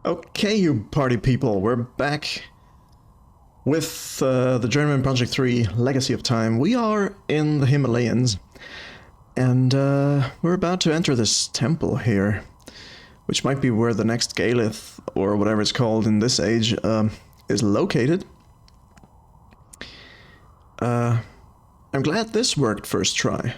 Okay, you party people, we're back with the Journeyman Project 3 Legacy of Time. We are in the Himalayas, and we're about to enter this temple here, which might be where the next Galith, or whatever it's called in this age, is located. I'm glad this worked first try.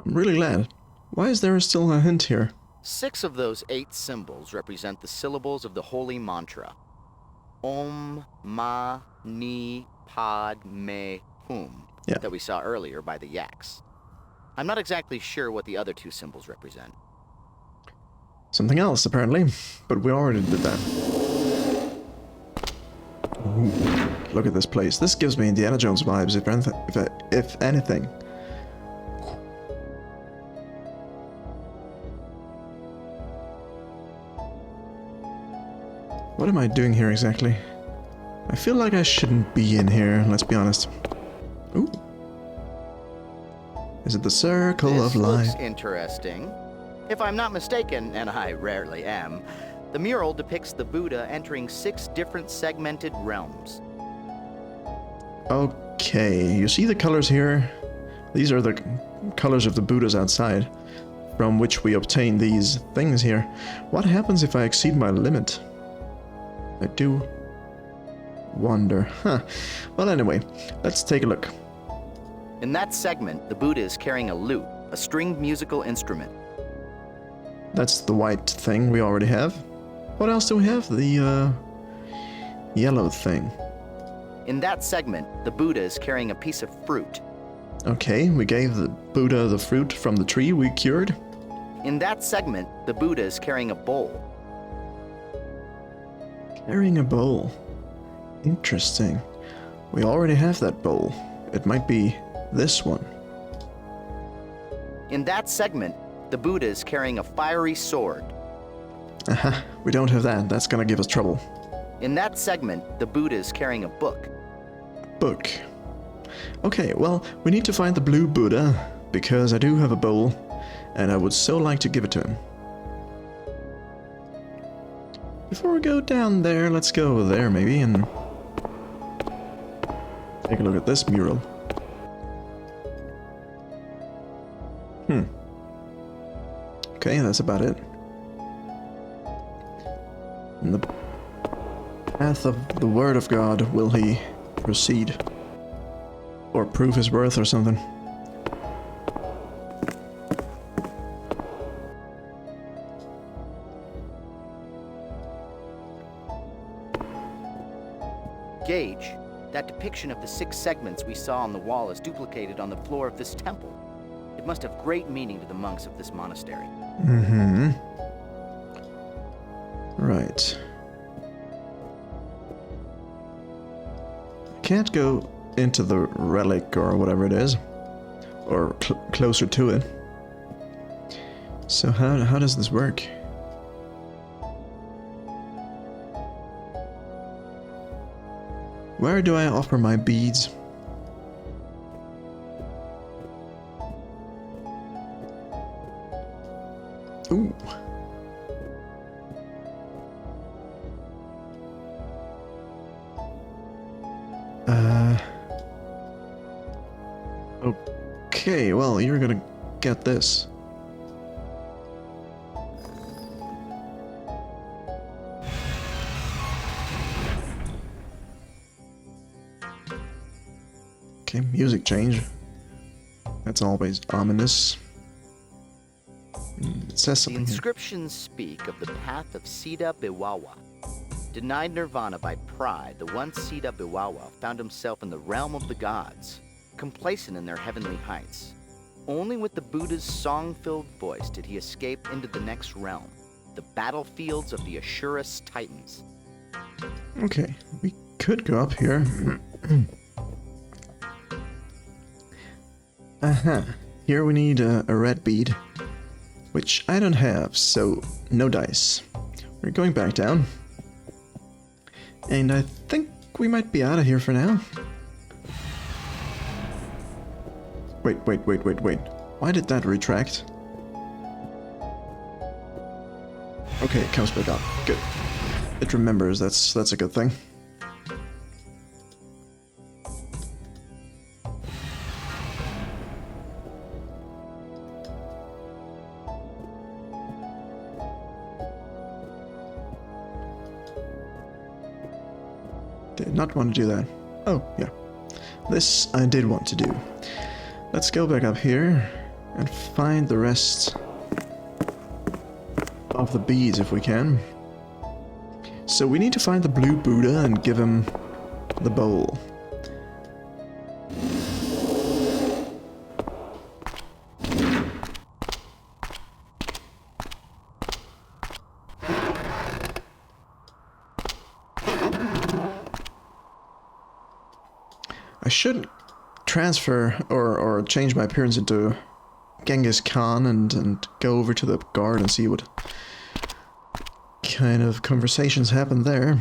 I'm really glad. Why is there still a hint here? 6 of those 8 symbols represent the syllables of the holy mantra. Om, Ma, Ni, Pad, Me, Hum, that we saw earlier by the yaks. I'm not exactly sure what the other 2 symbols represent. Something else, apparently, but we already did that. Ooh, look at this place. This gives me Indiana Jones vibes, if anything. What am I doing here exactly? I feel like I shouldn't be in here, let's be honest. Ooh. Is it the circle of life? This looks interesting. If I'm not mistaken, and I rarely am, the mural depicts the Buddha entering 6 different segmented realms. Okay, you see the colors here? These are the colors of the Buddhas outside, from which we obtain these things here. What happens if I exceed my limit? I do wonder. Huh. Well, anyway, let's take a look. In that segment, the Buddha is carrying a lute, a stringed musical instrument. That's the white thing we already have. What else do we have? The yellow thing. In that segment, the Buddha is carrying a piece of fruit. Okay, we gave the Buddha the fruit from the tree we cured. In that segment, the Buddha is carrying a bowl. Carrying a bowl. Interesting. We already have that bowl. It might be this one. In that segment, the Buddha is carrying a fiery sword. Aha, we don't have that. That's gonna give us trouble. In that segment, the Buddha is carrying a book. Book. Okay, well, we need to find the blue Buddha, because I do have a bowl, and I would so like to give it to him. Before we go down there, let's go there maybe and take a look at this mural. Okay, that's about it. In the path of the word of God will he proceed. Or prove his worth or something. Gage, that depiction of the 6 segments we saw on the wall is duplicated on the floor of this temple. It must have great meaning to the monks of this monastery. Mm-hmm. Right. I can't go into the relic or whatever it is. Or closer to it. So how does this work? Where do I offer my beads? Ooh. Okay, well, you're gonna get this. Okay, music change. That's always ominous. It says The something here. inscriptions speak of the path of Siddha Biwawa. Denied nirvana by pride, the one Siddha Biwawa found himself in the realm of the gods, complacent in their heavenly heights. Only with the Buddha's song-filled voice did he escape into the next realm, the battlefields of the Ashurus Titans. Okay, we could go up here. Aha, here we need a red bead, which I don't have, so no dice. We're going back down. And I think we might be out of here for now. Wait. Why did that retract? Okay, it comes back up. Good. It remembers, that's a good thing. Did not want to do that. Oh, yeah. This I did want to do. Let's go back up here and find the rest of the beads if we can. So we need to find the blue Buddha and give him the bowl. I should transfer or change my appearance into Genghis Khan and go over to the guard and see what kind of conversations happen there.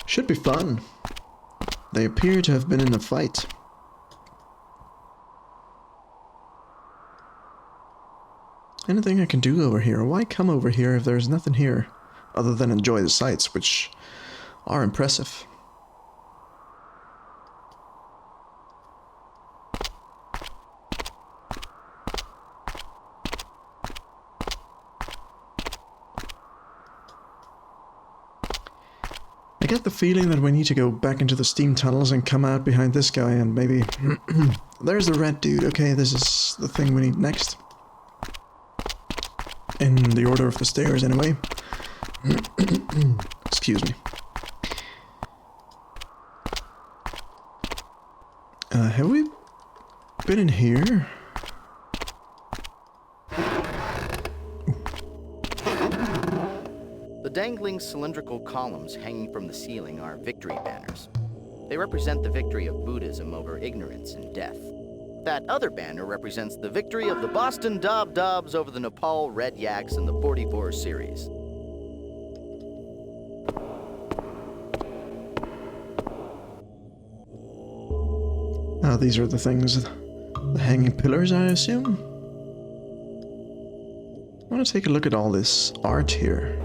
Should be fun. They appear to have been in a fight. Anything I can do over here? Why come over here if there's nothing here other than enjoy the sights, which are impressive? I get the feeling that we need to go back into the steam tunnels and come out behind this guy and maybe... There's the red dude. Okay, this is the thing we need next. In the order of the stairs, anyway. Excuse me. Have we been in here? The dangling cylindrical columns hanging from the ceiling are victory banners. They represent the victory of Buddhism over ignorance and death. That other banner represents the victory of the Boston Dobs over the Nepal Red Yaks in the 44 series. Ah, these are the things, the hanging pillars, I assume? I want to take a look at all this art here.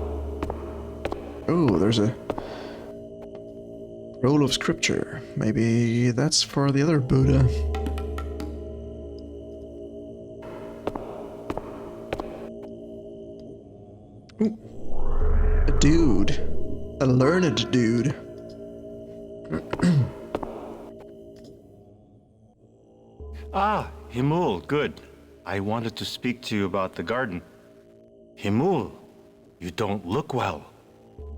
Oh, there's a roll of scripture. Maybe that's for the other Buddha. Ooh. A dude. A learned dude. Ah, Himul, good. I wanted to speak to you about the garden. Himul, you don't look well.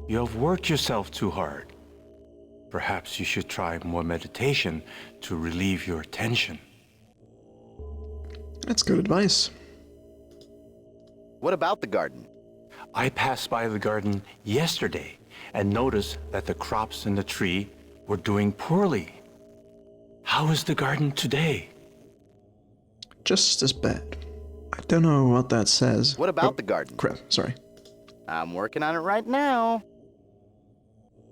You have worked yourself too hard. Perhaps you should try more meditation to relieve your tension. That's good advice. What about the garden? I passed by the garden yesterday and noticed that the crops in the tree were doing poorly. How is the garden today? Just as bad. I don't know what that says. What about the garden? Crap, sorry. I'm working on it right now.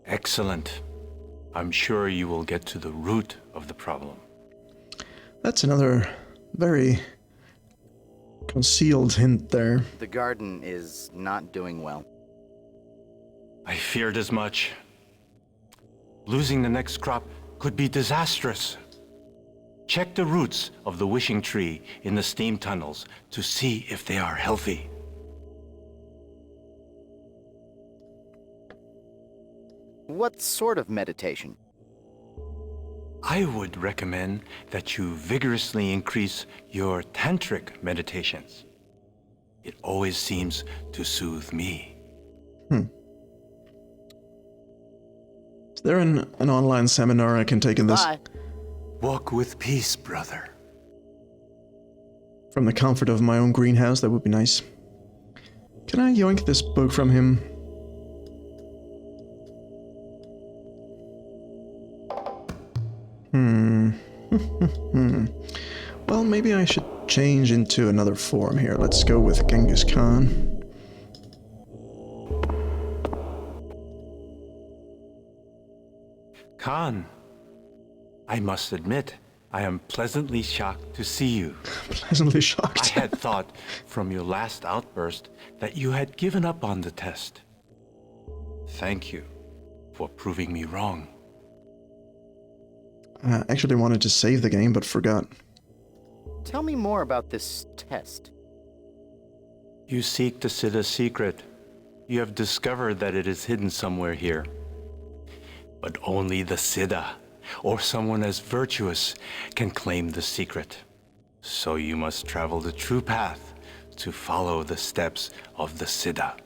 Excellent. I'm sure you will get to the root of the problem. That's another very concealed hint there. The garden is not doing well. I feared as much. Losing the next crop could be disastrous. Check the roots of the wishing tree in the steam tunnels to see if they are healthy. What sort of meditation? I would recommend that you vigorously increase your tantric meditations. It always seems to soothe me. Is there an online seminar I can take in this? Bye. Walk with peace, brother. From the comfort of my own greenhouse, that would be nice. Can I yoink this book from him? Well, maybe I should change into another form here. Let's go with Genghis Khan. Khan, I must admit, I am pleasantly shocked to see you. Pleasantly I shocked. had thought from your last outburst that you had given up on the test. Thank you for proving me wrong. I actually wanted to save the game, but forgot. Tell me more about this test. You seek the Siddha's secret. You have discovered that it is hidden somewhere here. But only the Siddha, or someone as virtuous, can claim the secret. So you must travel the true path to follow the steps of the Siddha.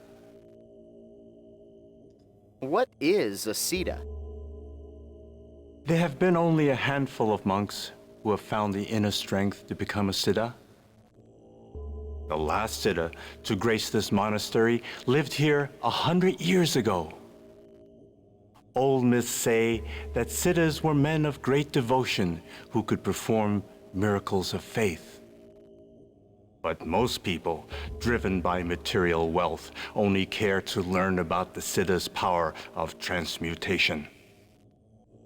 What is a Siddha? There have been only a handful of monks who have found the inner strength to become a Siddha. The last Siddha to grace this monastery lived here 100 years ago. Old myths say that Siddhas were men of great devotion who could perform miracles of faith. But most people, driven by material wealth, only care to learn about the Siddha's power of transmutation.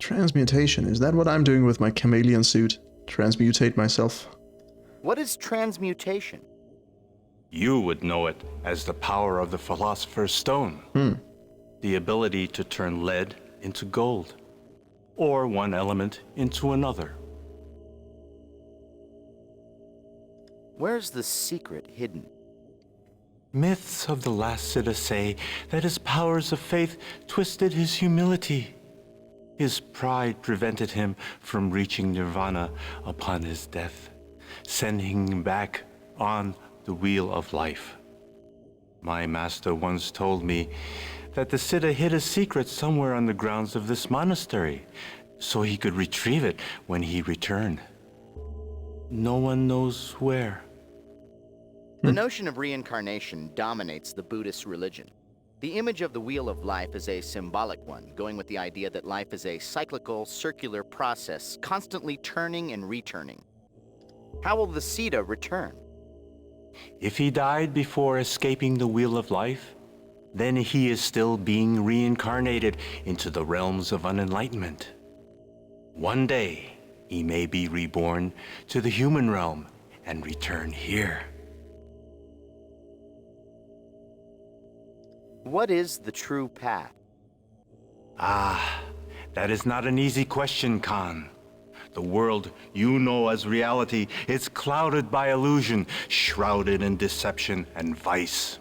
Transmutation, is that what I'm doing with my chameleon suit? Transmutate myself? What is transmutation? You would know it as the power of the Philosopher's Stone. The ability to turn lead into gold, or one element into another. Where's the secret hidden? Myths of the last Siddha say that his powers of faith twisted his humility. His pride prevented him from reaching nirvana upon his death, sending him back on the wheel of life. My master once told me that the Siddha hid a secret somewhere on the grounds of this monastery, so he could retrieve it when he returned. No one knows where. The notion of reincarnation dominates the Buddhist religion. The image of the Wheel of Life is a symbolic one, going with the idea that life is a cyclical, circular process, constantly turning and returning. How will the Siddha return? If he died before escaping the Wheel of Life, then he is still being reincarnated into the realms of unenlightenment. One day, he may be reborn to the human realm and return here. What is the true path? Ah, that is not an easy question, Khan. The world you know as reality is clouded by illusion, shrouded in deception and vice.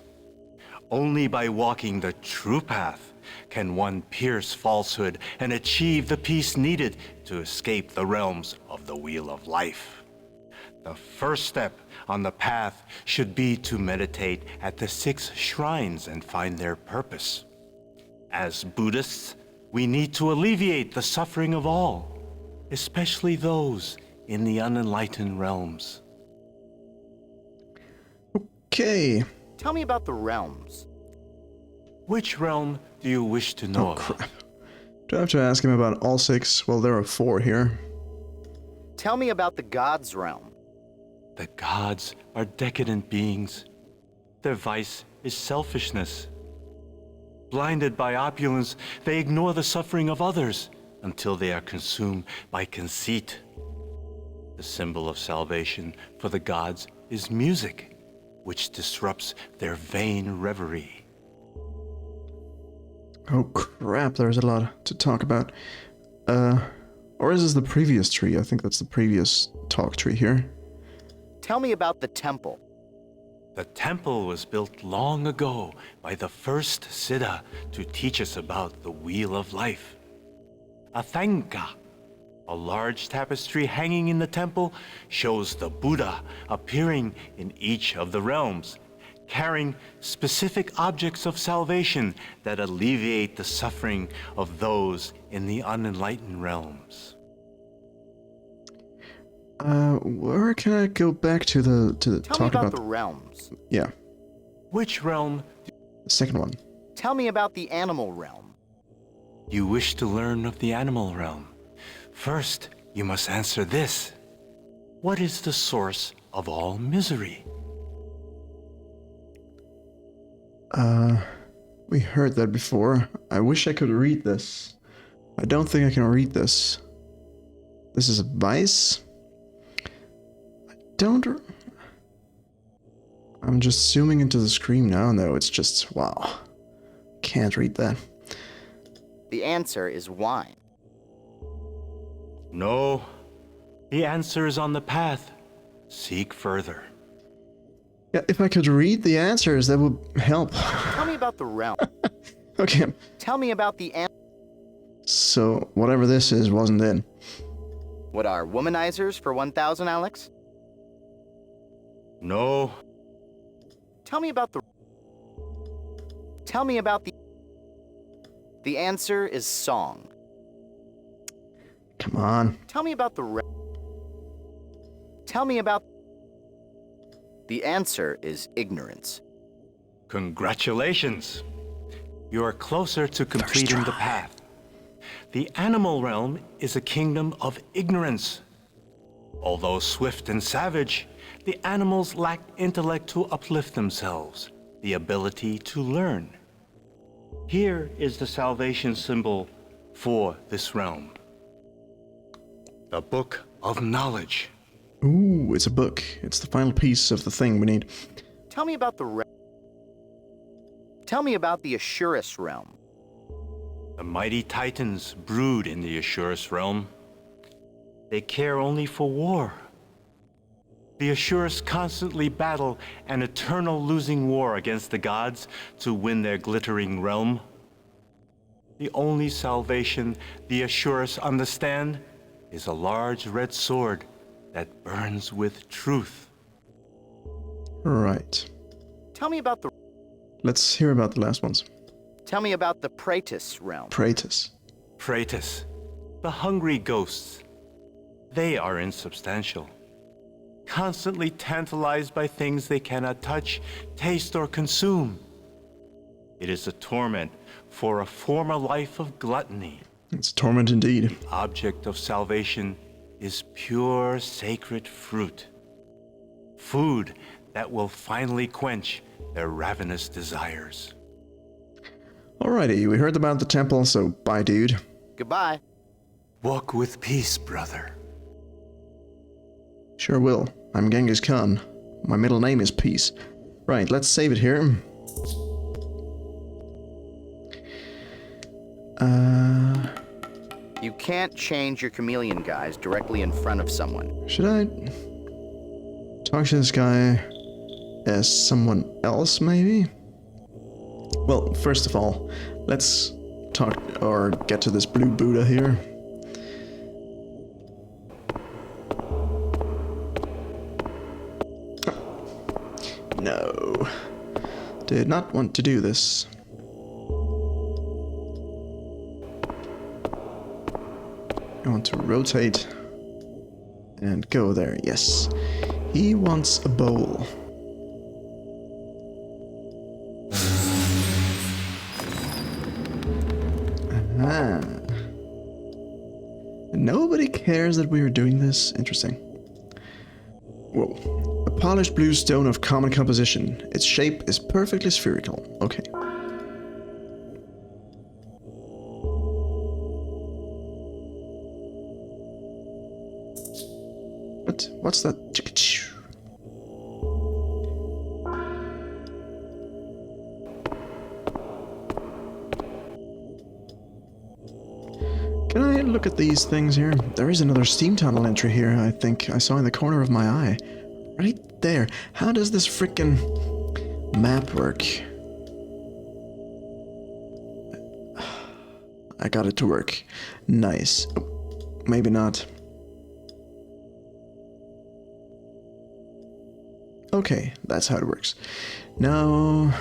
Only by walking the true path can one pierce falsehood and achieve the peace needed to escape the realms of the Wheel of Life. The first step on the path should be to meditate at the 6 shrines and find their purpose. As Buddhists, we need to alleviate the suffering of all, especially those in the unenlightened realms. Okay. Tell me about the realms. Which realm do you wish to know Oh, about? crap. Do I have to ask him about all 6? Well, there are 4 here. Tell me about the God's realm. The gods are decadent beings. Their vice is selfishness. Blinded by opulence, they ignore the suffering of others until they are consumed by conceit. The symbol of salvation for the gods is music, which disrupts their vain reverie. Oh crap, there's a lot to talk about. Or is this the previous tree? I think that's the previous talk tree here. Tell me about the temple. The temple was built long ago by the first Siddha to teach us about the Wheel of Life. Athanka, a large tapestry hanging in the temple, shows the Buddha appearing in each of the realms, carrying specific objects of salvation that alleviate the suffering of those in the unenlightened realms. Where can I go back to the Tell me talk about the realms. Yeah, Which realm the second one. Tell me about the animal realm. you wish to learn of the animal realm? First, you must answer this. What is the source of all misery? We heard that before. I wish I could read this. I don't think I can read this. This is a vice? don't... I'm just zooming into the screen now, no, it's just... Wow. Can't read that. The answer is wine. No. The answer is on the path. Seek further. Yeah, if I could read the answers, that would help. Tell me about the realm. Okay. Tell me about the So, whatever this is wasn't in. What are womanizers for 1,000, Alex? No. Tell me about the... Tell me about the... The answer is song. Come on. Tell me about the... Tell me about... The answer is ignorance. Congratulations. You are closer to completing the path. The animal realm is a kingdom of ignorance. Although swift and savage, the animals lack intellect to uplift themselves, the ability to learn. Here is the salvation symbol for this realm. The Book of Knowledge. Ooh, it's a book. It's the final piece of the thing we need. Tell me about the... Tell me about the Ashurus realm. The mighty titans brood in the Ashurus realm. They care only for war. The Ashurus constantly battle an eternal losing war against the gods to win their glittering realm. The only salvation the Ashurus understand is a large red sword that burns with truth. Right. Tell me about the... Let's hear about the last ones. Tell me about the Praetus realm. Praetus. Praetus, the hungry ghosts. They are insubstantial, constantly tantalized by things they cannot touch, taste, or consume. It is a torment for a former life of gluttony. It's a torment indeed. The object of salvation is pure sacred fruit. Food that will finally quench their ravenous desires. Alrighty, we heard about the temple, so bye, dude. Goodbye. Walk with peace, brother. Sure will. I'm Genghis Khan. My middle name is Peace. Right, let's save it here. You can't change your chameleon guys directly in front of someone. Should I talk to this guy as someone else, maybe? Well, first of all, let's talk or get to this blue Buddha here. No. Did not want to do this. I want to rotate and go there. Yes. He wants a bowl. Aha. Nobody cares that we are doing this. Interesting. Whoa. A polished blue stone of common composition. Its shape is perfectly spherical. Okay. What's that? Can I look at these things here? There is another steam tunnel entry here, I think I saw in the corner of my eye. Right there. How does this frickin' map work? I got it to work. Nice. Oh, maybe not. Okay, that's how it works. Now,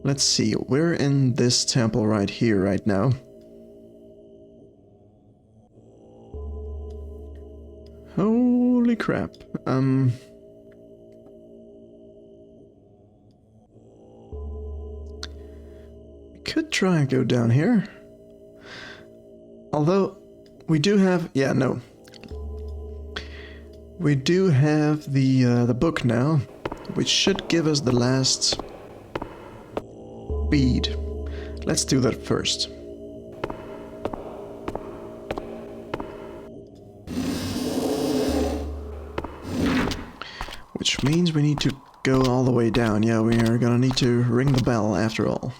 let's see. We're in this temple right here, right now. Holy crap. Could try and go down here. Although, we do have... Yeah, no. We do have the book now, which should give us the last bead. Let's do that first. means we need to go all the way down. Yeah, we are gonna need to ring the bell after all.